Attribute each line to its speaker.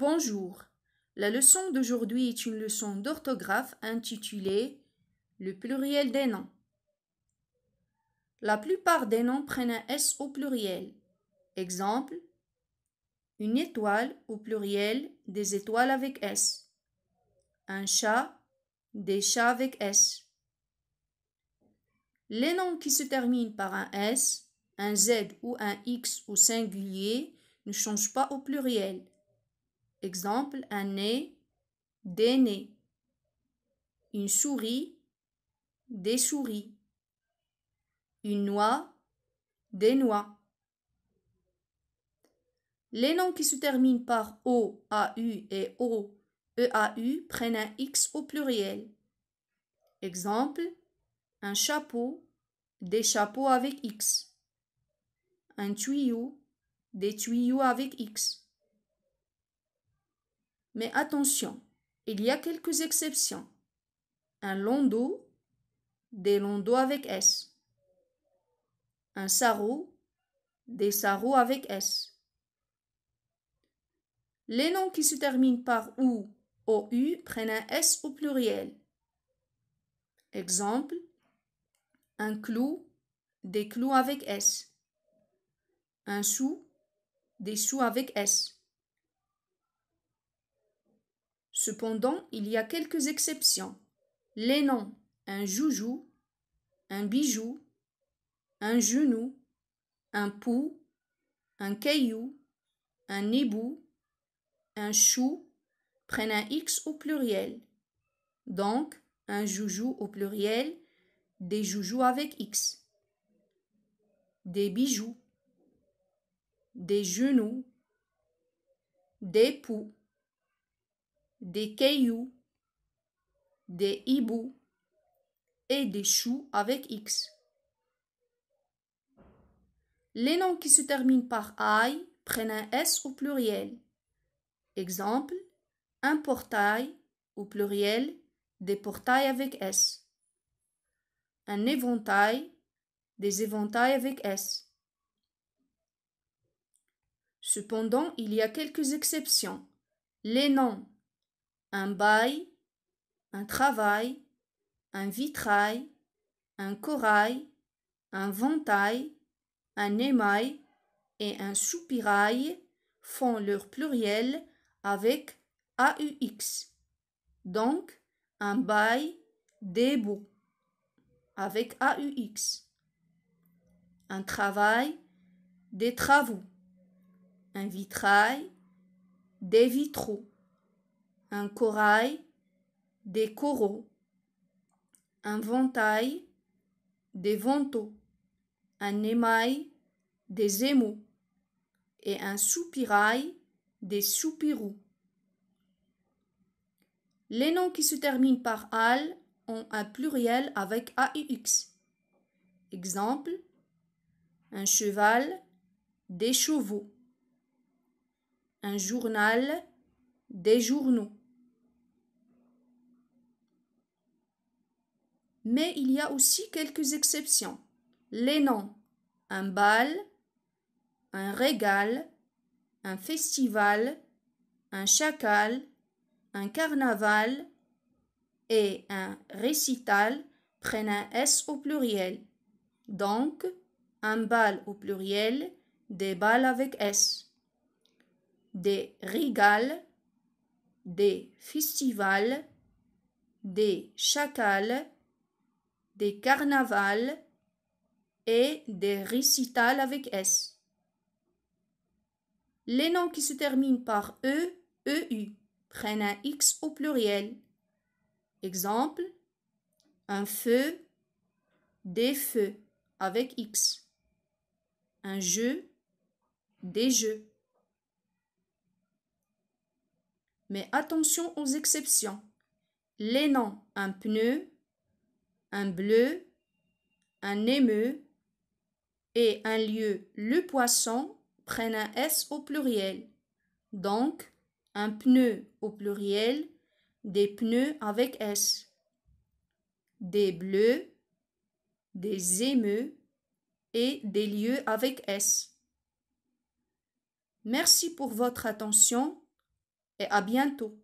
Speaker 1: Bonjour, la leçon d'aujourd'hui est une leçon d'orthographe intitulée « Le pluriel des noms ». La plupart des noms prennent un S au pluriel. Exemple, une étoile au pluriel, des étoiles avec S. Un chat, des chats avec S. Les noms qui se terminent par un S, un Z ou un X au singulier ne changent pas au pluriel. Exemple, un nez, des nez. Une souris, des souris. Une noix, des noix. Les noms qui se terminent par O, AU et O, EAU prennent un X au pluriel. Exemple, un chapeau, des chapeaux avec X. Un tuyau, des tuyaux avec X. Mais attention, il y a quelques exceptions. Un landau, des landaux avec S. Un sarrau, des sarraux avec S. Les noms qui se terminent par OU, OU prennent un S au pluriel. Exemple, un clou, des clous avec S. Un sou, des sous avec S. Cependant, il y a quelques exceptions. Les noms un joujou, un bijou, un genou, un pou, un caillou, un hibou, un chou prennent un X au pluriel. Donc, un joujou au pluriel, des joujoux avec X. Des bijoux, des genoux, des poux, des cailloux, des hiboux et des choux avec X. Les noms qui se terminent par aïe prennent un S au pluriel. Exemple, un portail au pluriel, des portails avec S. Un éventail, des éventails avec S. Cependant, il y a quelques exceptions. Les noms un bail, un travail, un vitrail, un corail, un ventail, un émail et un soupirail font leur pluriel avec AUX. Donc, un bail, des baux avec AUX. Un travail, des travaux. Un vitrail, des vitraux. Un corail, des coraux. Un ventail, des vantaux. Un émail, des émaux. Et un soupirail, des soupirous. Les noms qui se terminent par al ont un pluriel avec AUX. Exemple, un cheval, des chevaux. Un journal, des journaux. Mais il y a aussi quelques exceptions. Les noms un bal, un régal, un festival, un chacal, un carnaval et un récital prennent un S au pluriel. Donc, un bal au pluriel, des bals avec S. Des régals, des festivals, des chacals, des carnavals et des récitals avec S. Les noms qui se terminent par E, EU prennent un X au pluriel. Exemple, un feu, des feux avec X. Un jeu, des jeux. Mais attention aux exceptions. Les noms un pneu, un bleu, un émeu et un lieu, le poisson, prennent un S au pluriel. Donc, un pneu au pluriel, des pneus avec S. Des bleus, des émeux et des lieux avec S. Merci pour votre attention. et à bientôt.